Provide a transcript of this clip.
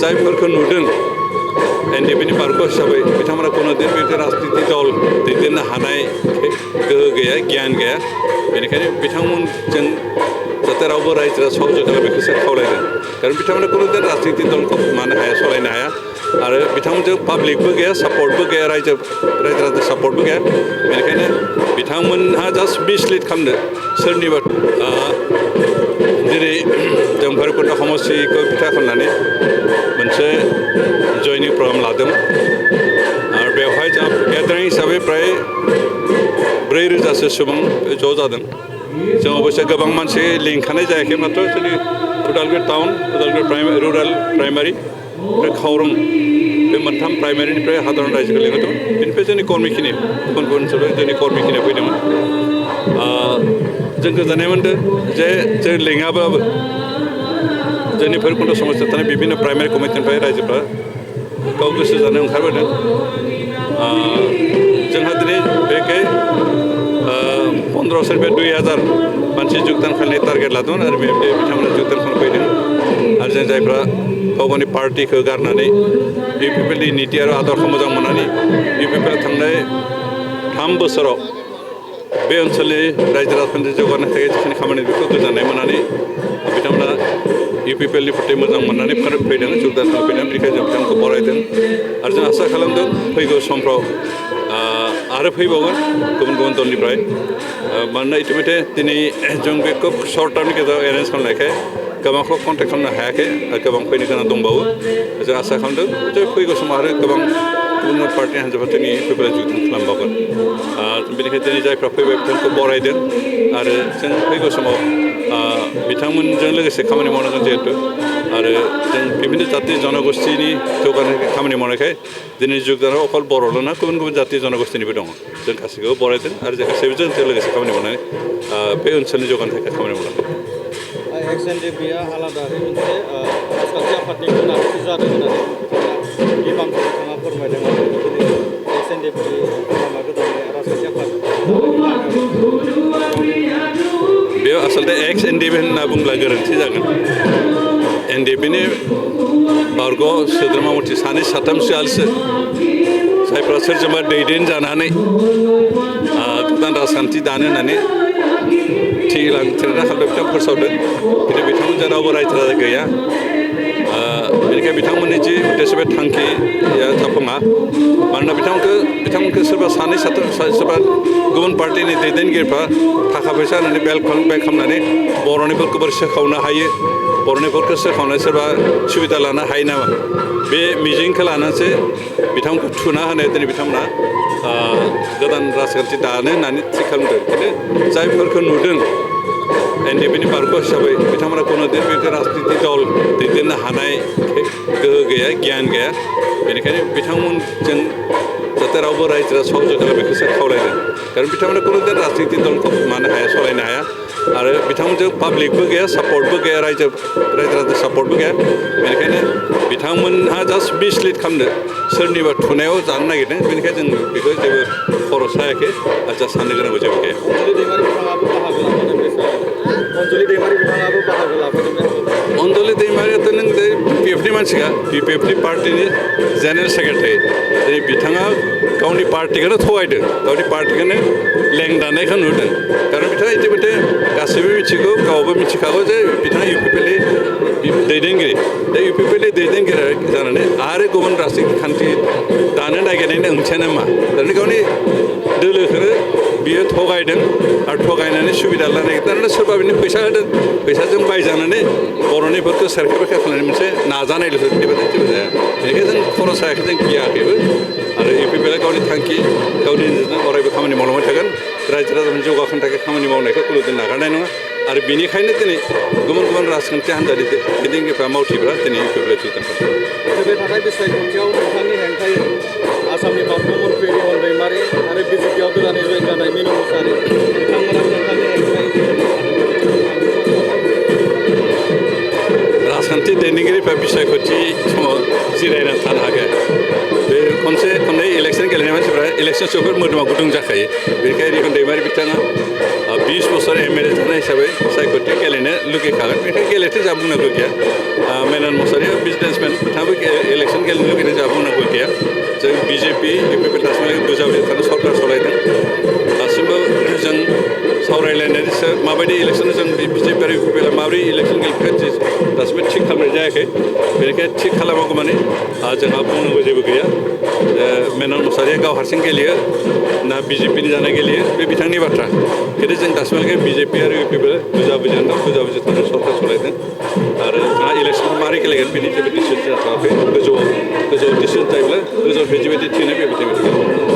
जायफोरखौ नुदों एनडिपिनि बारग' हिसाबै बिथांमोना कोनो दिन बे राजनिति दल दैदेननो हानाय गोहो गैया गियान गैया बेनिखायनो बिथांमोनजों जाहाथे रावबो रायजोआ सहयोग खालामो बेखौसो खावलायदों कारण बिथांमोना कोनो दिन राजनिति दलखौ मानो हाया सालायनो हाया आरो बिथांमोनजों पाब्लिकबो गैया सापर्टबो गैया रायजो राजा सापर्टबो गैया बेनिखायनो बिथांमोनहा जास्ट मिसलिड खालामदों सोरनिबा दिनै जों भैरबकुन्द समष्टिखौ बिथा खालामनानै मोनसे जयनिं प्रग्राम लादों आरो बेवहाय जों गेदारिं हिसाबै प्राय 4,000 सुबुं ज' जादों जों अबयसे गोबां मानसि लिंखानाय जायाखै मात्र जोंनि Udalguri town Udalguri rural primary ओमफ्राय खावरं बे मोनथाम प्राइमारिनिफ्राय हादरन रायजोखौ लिंहरदोंमोन बेनिफ्राय जोंनि कर्मिखिनि गुबुन गुबुन ओनसोलाव जोंनि कर्मिखिनिया फैदोंमोन जों गोजोननाय मोनदों जे जों लिङाब्लाबो जोंनि भैरबकुन्द समस्थियाव थानाय बिभिन्न प्राइमारि कमिटिनिफ्राय रायजोफ्रा गाव गोसो जानो ओंखारबोदों जोंहा दिनै बेखे 1500निफ्राय 2000 मानसि जुगदान खालामनाय टारगेट लादोंमोन आरो बिथांमोना जुगदान खालामनो फैदों आरो जों जायफ्रा गावनि पार्टिखौ गारनानै इउपिपिएलनि नीति आरो आदर्श मोजां मोननानै इउपिपिएल थांनाय 3 बोसोराव बे ओनसोलनि रायजो राजखान्थि जौगानो थाखाय जिखिनि खामानि बेखौ गोजोननाय मोननानै बिथांमोना इउपिपिएलनि प्रति मोजां मोननानै फैदों जुगदान खालामनो फैदों बेनिखायनो जों बिथांमोनखौ बरायदों आरो जों आसा खालामदों फैगौ समफ्राव आरो फैबावगोन गुबुन गुबुन दलनिफ्राय मानोना इतिमধ্যে दिनै जों बेखौ सर्ट टार्मनि गेजेराव एरेन्ज खालामनायखाय गोबांखौ कन्टेक्ट खालामनो हायाखै आरो गोबां फैनो गोनां दंबावो जों आसा खालामदों जे फैगौ समाव आरो गोबां गुबुन गुबुन पार्टिनि हान्जाफोरा जोंनि इउपिपिएल जुगदान खालामबावगोन बेनिखायनो दिनै जायफ्रा फैबाय बिथांखौ बरायदों आरो जों फैगौ समाव बिथांमोनजों लोगोसे खामानि मावनांगोन जिहेतु आरो जों बिभिन्न जाति जनगोष्ठीनि जौगानाय खामानि मावनायखाय दिनै जुगदानाव अकल बर'ल' नङा गुबुन गुबुन जाति जनगोष्ठीनिबो दङ जों गासैखौबो बरायदों आरो जों गासैबो जोंजों लोगोसे खामानि मावनानै बे ओनसोलनि जौगानो थाखाय खामानि मावनांगोन एक्सएनडिपिआ आलादायै मोनसे राजखान्थि आफादनि गोनांथि जादों होननानै बिबानखौ बिथाङा फोरमायदों आरो दिनै एक्सएनडिपि लामा गोदान राजखान्थि आफाद बेयाव आसलते एक्स-एनडिपि होनना बुंब्ला गोरोन्थि जागोन एनडिपिनि बारग' सोद्रोमा मथि 2-3 जायफ्रा सोरजोंबा दैदेनजानानै गोदान राजखान्थि दानो होननानै थिरांथा खालामदों बिथां फोसावदों खिन्थु बिथांमोनजों रावबो रायजो राजा गैया बेनिखायनो बिथांमोननि जि उद्देश्य बे थांखिया जाफुङा मानोना बिथांमोनखौ सोरबा 2-3 सोरबा गुबुन पार्टिनि दैदेनगिरिफ्रा थाखा फैसा होनानै बेल खालामनानै बर'निफोरखौ बोरै सोखावनो हायो बर'निफोरखौ सोखावनानै सोरबा सुबिदा लानो हायो नामा बे मिजिंखौ लानानैसो बिथांमोनखौ थुना होनाय दिनै बिथांमोना गोदान राजखान्थि दानो होननानै थि खालामदों खिन्थु जायफोरखौ नुदों एनडिपिनि बारग' हिसाबै बिथांमोना कोनो दिन बे राजनिति दल दैदेननो हानाय गोहो गैया गियान गैया बेनिखायनो बिथांमोनजों जाहाथे रावबो रायजोआ सहयोग खालामो बेखौसो खावलायदों कारण बिथांमोना कोनो दिन राजनिति दलखौ मानो हाया सालायनो हाया आरो बिथांमोनजों पाब्लिकबो गैया सापर्टबो गैया रायजो राजा सापर्टबो गैया बेनिखायनो बिथांमोनहा जास्ट मिसलिड खालामदों सोरनिबा थुनायाव जानो नागिरदों बेनिखायनो जों बेखौ जेबो खर' सायाखै आरो जा साननो गोनांबो जेबो गैया अनजलि दैमारियाथ' नों बिपिएफनि मानसिखा बिपिएफनि पार्टिनि जेनेरेल सेक्रेटारि दिनै बिथाङा गावनि पार्टिखौनो थगायदों गावनि पार्टिखौनो लेंदानायखौ नुदों कारण बिथाङा इतिमধ্যে गासैबो मिथिगौ गावबो मिथिखागौ जे बिथाङा इउपिपिएलनि दैदेनगिरि दा इउपिपिएलनि दैदेनगिरि जानानै आरो गुबुन राजखान्थि दानो नागिरनायनि ओंथियानो मा थारमाने गावनि दोलोखौनो बियो थगायदों आरो थगायनानै सुबिदा लानो नागिरदों सोरबा बिनो फैसा होदों फैसाजों बायजानानै बर'निफोरखौ सेरखा बेरखा खालामनानै मोनसे नाजानाय बेबायदि जेबो जाया बेनिखायनो जों खर' सायाखै जों गियाखैबो आरो इउपिपिएलआ गावनि थांखि गावनि नोजोरजों अरायबो खामानि मावलांबाय थागोन रायजो राजानि जौगाखांनो थाखाय खामानि मावनायखौ खुनुदिन नागारनाय नङा आरो बेनिखायनो दिनै गुबुन गुबुन राजखान्थि हान्जानि दैदेनगिरिफ्रा मावथिफ्रा दिनै इउपिपिएलआव जुगदान खालामदों फैबाय थानाय बिसायख'थियाव नोंथांनि हेंथायै आसामनि बारग' मन्थ्रि रिमन दैमारि आरो बिजेपिआव गोदानै जयेन जानाय मिनु मुसाहारि बिथांमोना नोंथांनि हेंथायै राजखान्थि दैदेनगिरिफ्रा बिसायख'थि समाव जिरायनानै थानो हाखाया बे खननै इलेक्सन गेलेनाय मानसिफ्रा इलेक्सन सफोर मोदोमा गुदुं जाखायो बेनिखायनो रिहन दैमारि बिथाङा 20 बोसोर एमएलए जानाय हिसाबै सायख'थि गेलेनो लुगैखागोन बेनिखायनो गेलेथो जा बुंनांगौ गैया मेनन मसाहारिया बिजनेसमेन बिथाङाबो इलेक्सन गेलेनो लुगैनो जा बुंनांगौ गैया जों बिजेपि इउपिपिएल दासिमहालागै गोजावै थानो सरकार सलायदों दासिमबो जों सावरायलायनायनि माबायदि इलेक्सन जों बिजेपि आरो इउपिपिएलआ माबोरै इलेक्सन गेलेखो दासिमबो थिग खालामनाय जायाखै बेनिखायनो थिग खालामागौ माने जोंहा बुंनांगौ जेबो गैया मेनन मसाहारिया गाव हारसिं गेलेयो ना बिजेपिनि जाना गेलेयो बे बिथांनि बाथ्रा खिन्थु जों दासिमहालागै बिजेपि आरो इउपिपिएल बुजा बुजि थानो सरकार सलायदों आरो जोंहा इलेक्सनखौ माबोरै गेलेगोन बेनि जेबो डिसिसन जाथ'वाखै गोजौआव डिसिसन जायोब्ला गोजौआव बेबायदि थिनो बेबायदि